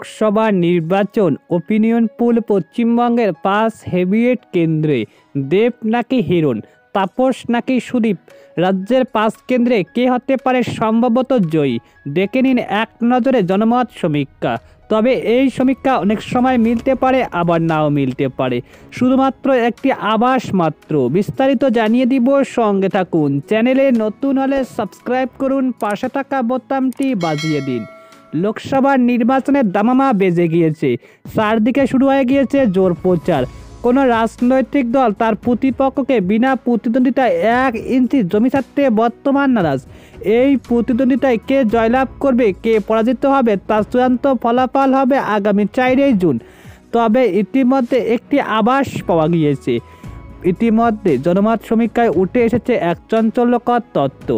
লোকসভা নির্বাচন opinion pole পশ্চিমবঙ্গের 5 heavyweight কেন্দ্রে দেব নাকি হিরণ, তাপস নাকি সুদীপ, রাজ্যের 5 কেন্দ্রে কে হতে পারে সম্ভবত জয়ী, দেখে নিন এক নজরে জনমত সমীক্ষা। তবে এই সমীক্ষা অনেক সময় মিলতে পারে আবার নাও মিলতে পারে, শুধুমাত্র একটি আভাস মাত্র। বিস্তারিত জানিয়ে দিব, সঙ্গে থাকুন। চ্যানেলে নতুন হলে সাবস্ক্রাইব করুন, পাশে থাকা বোতামটি বাজিয়ে দিন। লোকসভা নির্বাচনের দামামা বেজে গিয়েছে, চারদিকে শুরু হয়ে গিয়েছে জোর প্রচার। কোনো রাজনৈতিক দল তার প্রতিপক্ষকে বিনা প্রতিদ্বন্দ্বিতায় 1 ইঞ্চি জমি ছাড়তে বর্তমান নারাজ। এই প্রতিদ্বন্দ্বিতায় কে জয়লাভ করবে, কে পরাজিত হবে, তার চূড়ান্ত ফলাফল হবে আগামী 4 জুন। তবে ইতিমধ্যে একটি আভাস পাওয়া গিয়েছে। ইতিমধ্যে জনমত সমীক্ষায় উঠে এসেছে এক চাঞ্চল্যকর তথ্য।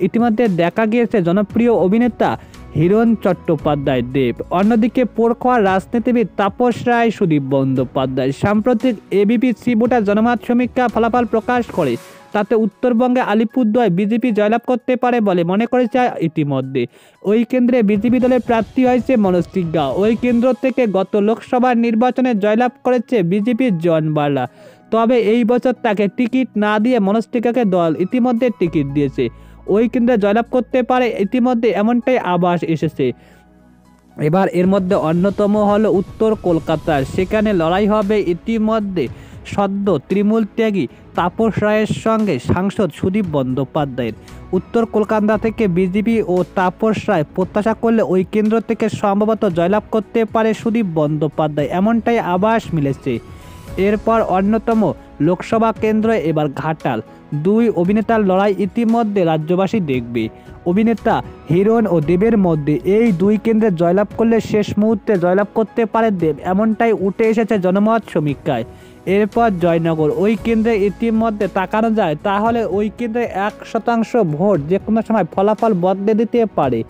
ইতিমধ্যে দেখা গিয়েছে জনপ্রিয় অভিনেতা হিরণ চট্টোপাধ্যায় দেব, অন্যদিকে পোড়খোয়া রাজনীতিবিদ তাপস রায়, সুদীপ বন্দ্যোপাধ্যায়। সাম্প্রতিক এবিপি ভোটার জনমত সমীক্ষা ফলাফল প্রকাশ করে, তাতে উত্তরবঙ্গে আলিপুরদুয়ার বিজেপি জয়লাভ করতে পারে বলে মনে করেছে। ইতিমধ্যে ওই কেন্দ্রে বিজেপি দলের প্রার্থী হয়েছে মনোজ তিগ্গা। ওই কেন্দ্র থেকে গত লোকসভা নির্বাচনে জয়লাভ করেছে বিজেপির জন বার্লা। তবে এই বছর তাকে টিকিট না দিয়ে মনোজ তিগ্গাকে দল ইতিমধ্যে টিকিট দিয়েছে। ওই কেন্দ্রে জয়লাভ করতে পারে ইতিমধ্যে, এমনটাই আভাস এসেছে। এবার এর মধ্যে অন্যতম হলো উত্তর কলকাতার, সেখানে লড়াই হবে ইতিমধ্যে সদ্য তৃণমূল ত্যাগী তাপস রায়ের সঙ্গে সাংসদ সুদীপ বন্দ্যোপাধ্যায়ের। উত্তর কলকাতা থেকে বিজেপি ও তাপস রায় প্রত্যাশা করলে ওই কেন্দ্র থেকে সম্ভবত জয়লাভ করতে পারে সুদীপ বন্দ্যোপাধ্যায়, এমনটাই আভাস মিলেছে। এরপর অন্যতম লোকসভা কেন্দ্র এবার ঘাটাল। 2 অভিনেতার লড়াই ইতিমধ্যে রাজ্যবাসী দেখবে। অভিনেতা হিরণ ও দেবের মধ্যে এই 2 কেন্দ্রে জয়লাভ করলে শেষ মুহূর্তে জয়লাভ করতে পারে দেব, এমনটাই উঠে এসেছে জনমত সমীক্ষায়। এরপর জয়নগর, ওই কেন্দ্রে ইতিমধ্যে তাকানো যায় তাহলে ওই কেন্দ্রে 1% ভোট যে কোনো সময় ফলাফল বদলে দিতে পারে।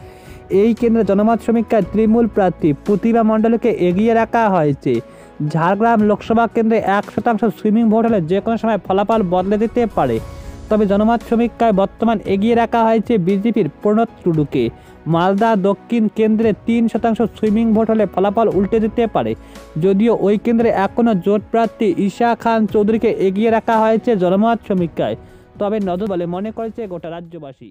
এই কেন্দ্রে জনমত সমীক্ষায় তৃণমূল প্রার্থী প্রতিভা মণ্ডলকে এগিয়ে রাখা হয়েছে। ঝাড়গ্রাম লোকসভা কেন্দ্রে 1% সুইমিং ভোট হলে যে কোনো সময় ফলাফল বদলে দিতে পারে। তবে জনমত সমীক্ষায় বর্তমান এগিয়ে রাখা হয়েছে বিজেপির প্রণব টুডুকে। মালদা দক্ষিণ কেন্দ্রে 3% সুইমিং ভোট হলে ফলাফল উল্টে দিতে পারে, যদিও ওই কেন্দ্রে এখনও জোট প্রার্থী ঈশা খান চৌধুরীকে এগিয়ে রাখা হয়েছে জনমত সমীক্ষায়। তবে নজর বলে মনে করেছে গোটা রাজ্যবাসী।